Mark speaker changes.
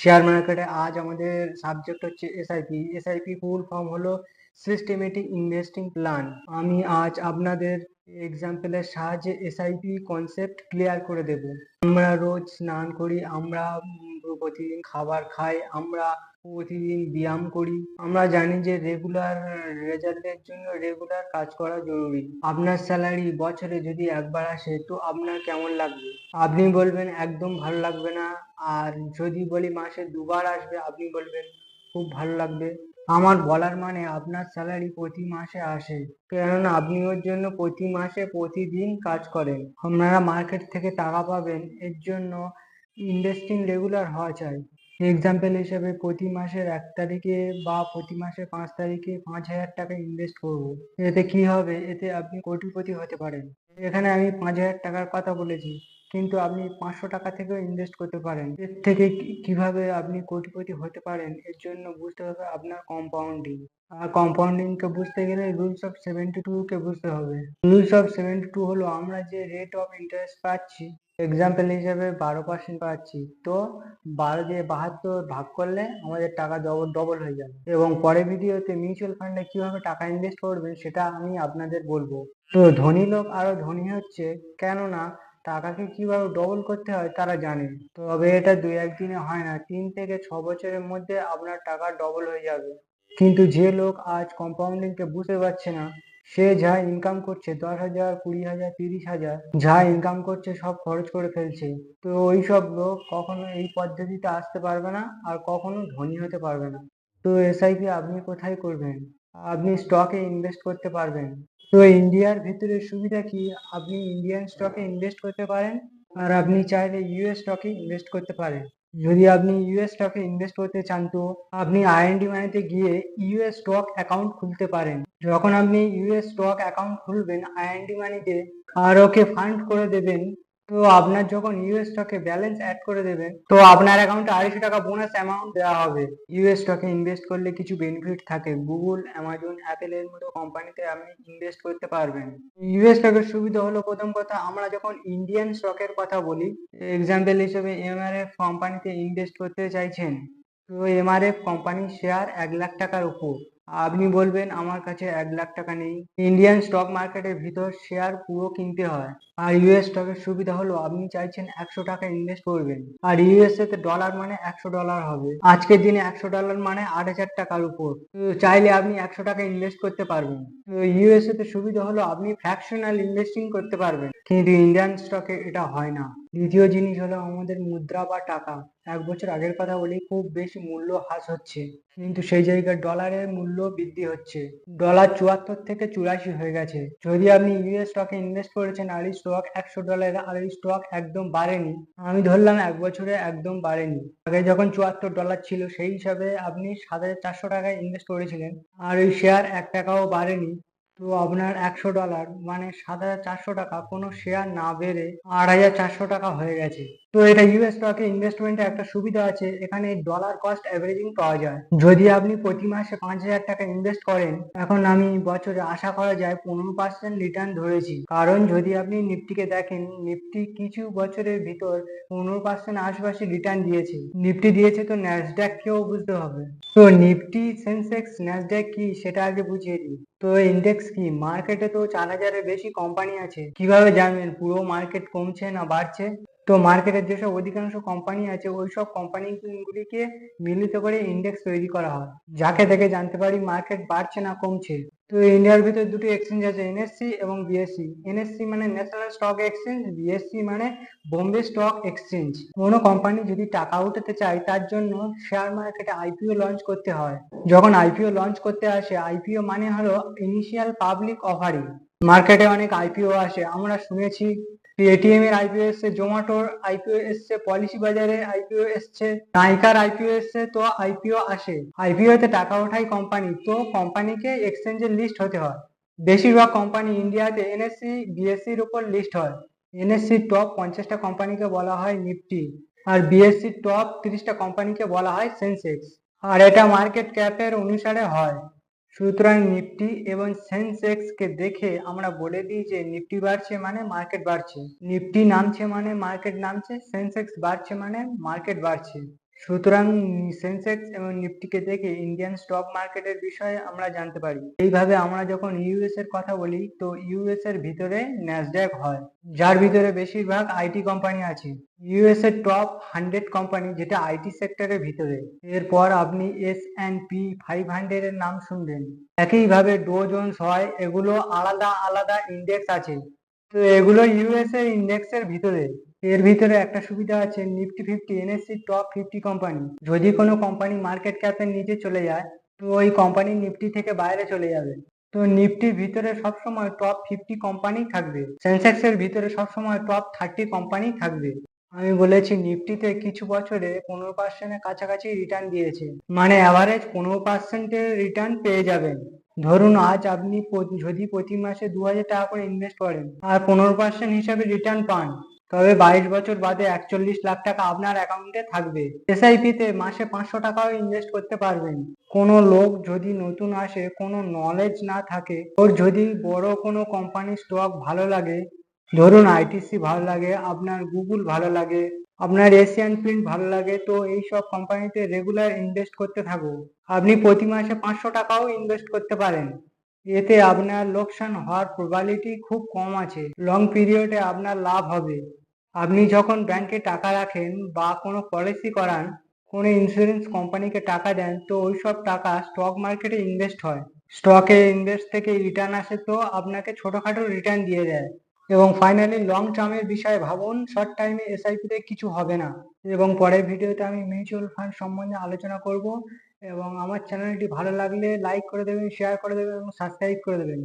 Speaker 1: Share মার্কেটে আজ আমাদের সাবজেক্ট হচ্ছে এসআইপি। এসআইপি ফুল ফর্ম হলো সিস্টেমেটিক ইনভেস্টিং প্ল্যান। আমি আজ আপনাদের এক্সাম্পলের সাহায্যে এসআইপি কনসেপ্ট ক্লিয়ার করে দেব। আমরা রোজ স্নান করি, আমরা প্রতিদিন খাবার খাই, আমরা প্রতিদিন ব্যায়াম করি। আমরা জানি যে রেগুলার রেজাল্টের জন্য রেগুলার কাজ করা জরুরি। আপনার স্যালারি বছরে যদি একবার আসে তো আপনার কেমন লাগবে? আপনি বলবেন একদম ভালো লাগবে না। আর যদি বলি মাসে দুবার আসবে, আপনি বলবেন খুব ভালো লাগবে। আমার বলার মানে আপনার স্যালারি প্রতি মাসে আসে, কেননা আপনি ওর জন্য প্রতি মাসে প্রতিদিন কাজ করেন। আপনারা মার্কেট থেকে টাকা পাবেন, এর জন্য ইনভেস্টিং রেগুলার হওয়া চাই। এক্সাম্পল হিসেবে প্রতি মাসের 1 তারিখে বা প্রতি মাসের 5 তারিখে 5,000 টাকা ইনভেস্ট করব। এতে কি হবে? এতে আপনি কোটিপতি হতে পারেন। এখানে আমি 5,000 টাকার কথা বলেছি, কিন্তু আপনি 500 টাকা থেকেও ইনভেস্ট করতে পারেন। এর থেকে কিভাবে আপনি কোটিপতি হতে পারেন, এর জন্য বুঝতে হবে আপনার কম্পাউন্ডিং। আর কম্পাউন্ডিং কে বুঝতে গেলে রুলস অফ 72 কে বুঝতে হবে। রুলস অফ 72 হলো আমরা যে রেট অফ ইন্টারেস্ট পাচ্ছি, এক্সাম্পল হিসেবে 12% পাচ্ছি, তো 12 দিয়ে 72 ভাগ করলে আমাদের টাকা ডবল হয়ে যাবে। এবং পরের ভিডিওতে মিউচুয়াল ফান্ডে কিভাবে টাকা ইনভেস্ট করবেন সেটা আমি আপনাদের বলবো। তো ধনী লোক আরো ধনী হচ্ছে কেননা টাকাকে কিভাবে ডবল করতে হয় তারা জানে। তবে এটা 2-1 দিনে হয় না, 3 থেকে 6 বছরের মধ্যে আপনার টাকা ডবল হয়ে যাবে। কিন্তু যে লোক আজ কম্পাউন্ডিং কে বুঝতে পারছে না, সে যা ইনকাম করছে 10,000, 20,000, 30,000, যা ইনকাম করছে সব খরচ করে ফেলছে। তো ওইসব লোক কখনো এই পদ্ধতিতে আসতে পারবে না আর কখনো ধনী হতে পারবে না। তো এসআইপি আপনি কোথায় করবেন? আপনি স্টকে ইনভেস্ট করতে পারবেন। তো ইন্ডিয়ার ভিতরে সুবিধা কি? আপনি ইন্ডিয়ান স্টকে ইনভেস্ট করতে পারেন, আর আপনি চাইলে ইউএস স্টকে ইনভেস্ট করতে পারেন। যদি আপনি ইউএস স্টকে ইনভেস্ট করতে চান তো আপনি আইএনডি মানিতে গিয়ে ইউএস স্টক অ্যাকাউন্ট খুলতে পারেন। যখন আপনি ইউএস স্টক অ্যাকাউন্ট খুলবেন আইএনডি মানিতে আর ওকে ফান্ড করে দেবেন, তো আপনার যখন ইউএস স্টকে ব্যালেন্স অ্যাড করে দেবেন তো আপনার অ্যাকাউন্টে 250 টাকা বোনাস অ্যামাউন্ট দেওয়া হবে। ইউএস স্টকে ইনভেস্ট করলে কিছু বেনিফিট থাকে। গুগল, অ্যামাজন, অ্যাপেলের মতো কোম্পানিতে আপনি ইনভেস্ট করতে পারবেন। ইউএস স্টকের সুবিধা হলো, প্রথম কথা, আমরা যখন ইন্ডিয়ান স্টকের কথা বলি, এক্সাম্পল হিসেবে এমআরএফ কোম্পানিতে ইনভেস্ট করতে চাইছেন, তো এমআরএফ কোম্পানির শেয়ার 1 লাখ টাকার উপর। আপনি বলবেন আমার কাছে 1 লাখ টাকা নেই। ইন্ডিয়ান স্টক মার্কেটের ভিতর শেয়ার পুরো কিনতে হয়। আর ইউএস স্টকের সুবিধা হলো আপনি চাইছেন 100 টাকা ইনভেস্ট করবেন, আর ইউএসএ তে ডলার মানে $100 হবে। আজকের দিনে $100 মানে 8,000 টাকার উপর। তো চাইলে আপনি 100 টাকা ইনভেস্ট করতে পারবেন। তো ইউএসএ তে সুবিধা হলো আপনি ফ্র্যাকশনাল ইনভেস্টিং করতে পারবেন, কিন্তু ইন্ডিয়ান স্টকে এটা হয় না। দ্বিতীয় জিনিস হলো আমাদের মুদ্রা বা টাকা। 1 বছর আগের কথা বলি, খুব বেশি মূল্য হ্রাস হচ্ছে, কিন্তু সেই জায়গায় ডলারের মূল্য বৃদ্ধি হচ্ছে। ডলার 74 থেকে 84 হয়ে গেছে। যদি আপনি ইউএস স্টকে ইনভেস্ট করেছেন আর এই স্টক $100 আর এই স্টক একদম বাড়েনি, আমি ধরলাম 1 বছরে একদম বাড়েনি, আগে যখন $74 ছিল সেই হিসাবে আপনি 7,400 টাকায় ইনভেস্ট করেছিলেন আর ওই শেয়ার 1 টাকাও বাড়েনি, তো আপনার $100 মানে 7,400 টাকা কোনো শেয়ার না বেড়ে 8,400 টাকা হয়ে গেছে। তো এটা ইউএস স্টকে ইনভেস্টমেন্টে একটা সুবিধা আছে, এখানে ডলার কস্ট অ্যাভারেজিং পাওয়া যায়। যদি আপনি প্রতি মাসে 5,000 টাকা ইনভেস্ট করেন, এখন আমি বছরে আশা করা যায় 15% রিটার্ন ধরেছি। কারণ যদি আপনি নিফটিকে দেখেন, নিফটি কিছু বছরের ভিতর 15% আশপাশে রিটার্ন দিয়েছে। নিফটি দিয়েছে তো ন্যাসড্যাক কেও বুঝতে হবে। তো নিফটি, সেন্সেক্স, ন্যাসড্যাক কি সেটা আগে বুঝিয়ে দিই। তো ইন্ডেক্স কি? মার্কেটে তো 4,000-এর বেশি কোম্পানি আছে, কিভাবে জানবেন পুরো মার্কেট কমছে না বাড়ছে? তো মার্কেটের যেসব অধিকাংশ কোম্পানি আছে ওইসব কোম্পানিগুলিকে মিলিত করে ইন্ডেক্স তৈরি করা হয়, যাকে দেখে জানতে পারি মার্কেট বাড়ছে না কমছে। তো ইন্ডিয়ার ভিতর দুটো এক্সচেঞ্জ আছে, এনএসসি এবং বিএসসি। এনএসসি মানে ন্যাশনাল স্টক এক্সচেঞ্জ, বিএসসি মানে বোম্বে স্টক এক্সচেঞ্জ। কোনো কোম্পানি যদি টাকা উঠাতে চায় তার জন্য শেয়ার মার্কেটে আইপিও লঞ্চ করতে হয়। যখন আইপিও লঞ্চ করতে আসে, আইপিও মানে হলো ইনিশিয়াল পাবলিক অফারিং। মার্কেটে অনেক আইপিও আসে, আমরা শুনেছি পেটিএম এর আইপিও এসছে, জোম্যাটোর আইপিও এসছে, পলিসি বাজারের আইপিও এসছে, নাইকার আইপিও এসছে। তো আইপিও আসে, আইপিও তে টাকা ওঠায় কোম্পানি, তো কোম্পানিকে এক্সচেঞ্জে লিস্ট হতে হয়। বেশিরভাগ কোম্পানি ইন্ডিয়াতে এনএসসি, বিএসসির উপর লিস্ট হয়। এনএসসি টপ 50টা কোম্পানিকে বলা হয় নিফটি, আর বিএসসি টপ 30টা কোম্পানিকে বলা হয় সেন্সেক্স। আর এটা মার্কেট ক্যাপের অনুসারে হয়। সুতরাং নিফটি এবং সেন্সেক্স কে দেখে আমরা বলে দিই যে নিফটি বাড়ছে মানে মার্কেট বাড়ছে, নিফটি নামছে মানে মার্কেট নামছে, সেন্সেক্স বাড়ছে মানে মার্কেট বাড়ছে। সুতরাং সেন্সেক্স এবং নিফটিকে দেখে ইন্ডিয়ান স্টক মার্কেটের বিষয়ে আমরা জানতে পারি। এইভাবে আমরা যখন ইউএস এর কথা বলি তো ইউএস এর ভিতরে ন্যাসড্যাক হয়, যার ভিতরে বেশিরভাগ আইটি কোম্পানি আছে। ইউএস এর টপ 100 কোম্পানি যেটা আইটি সেক্টরের ভিতরে। এরপর আপনি S&P 500 এর নাম শুনবেন। একইভাবে ডো জোন্স হয়, এগুলো আলাদা আলাদা ইন্ডেক্স আছে, তো এগুলো ইউএস এর ইন্ডেক্সের ভিতরে। এর ভিতরে একটা সুবিধা আছে, নিফটি 50 এনএসসি টপ 50 কোম্পানি। যদি কোনো কোম্পানি মার্কেট ক্যাপের নিচে চলে যায় তো ওই কোম্পানি নিফটি থেকে বাইরে চলে যাবে। তো নিফটির ভিতরে সবসময় টপ 50 কোম্পানি থাকবে, সেন্সেক্স এর ভিতরে সবসময় টপ 30 কোম্পানি থাকবে। আমি বলেছি নিফটিতে কিছু বছরে 15% এর কাছাকাছি রিটার্ন দিয়েছে, মানে অ্যাভারেজ 15% রিটার্ন পেয়ে যাবেন। ধরুন আজ আপনি যদি প্রতি মাসে 2000 টাকা করে ইনভেস্ট করেন আর 15% হিসাবে রিটার্ন পান, তবে 22 বছর বাদে 41 লাখ টাকা আপনার অ্যাকাউন্টে থাকবে। এসআইপি তে মাসে 500 টাকাও ইনভেস্ট করতে পারবেন। কোনো লোক যদি নতুন আসে, কোনো নলেজ না থাকে, ওর যদি বড় কোনো কোম্পানির স্টক ভালো লাগে, ধরুন আইটিসি ভালো লাগে, আপনার গুগল ভালো লাগে, আপনার এশিয়ান পেইন্ট ভালো লাগে, তো এইসব কোম্পানিতে রেগুলার ইনভেস্ট করতে থাকুন। আপনি প্রতি মাসে 500 টাকাও ইনভেস্ট করতে পারেন। এতে আপনার লোকসান হওয়ার প্রবাবিলিটি খুব কম আছে, লং পিরিয়ডে আপনার লাভ হবে। আপনি যখন ব্যাংকে টাকা রাখেন বা কোনো পলিসি করান, কোনো ইন্স্যুরেন্স কোম্পানিকে টাকা দেন, তো ওইসব টাকা স্টক মার্কেটে ইনভেস্ট হয়। স্টকে ইনভেস্ট থেকে রিটার্ন আসে, তো আপনাকে ছোটখাটো রিটার্ন দিয়ে দেয়। এবং ফাইনালি লং টার্মের বিষয়ে ভাবুন, শর্ট টাইমে এসআইপি তে কিছু হবে না। এবং পরের ভিডিওতে আমি মিউচুয়াল ফান্ড সম্বন্ধে আলোচনা করব। এবং আমার চ্যানেলটি ভালো লাগলে লাইক করে দেবেন, শেয়ার করে দেবেন এবং সাবস্ক্রাইব করে দেবেন।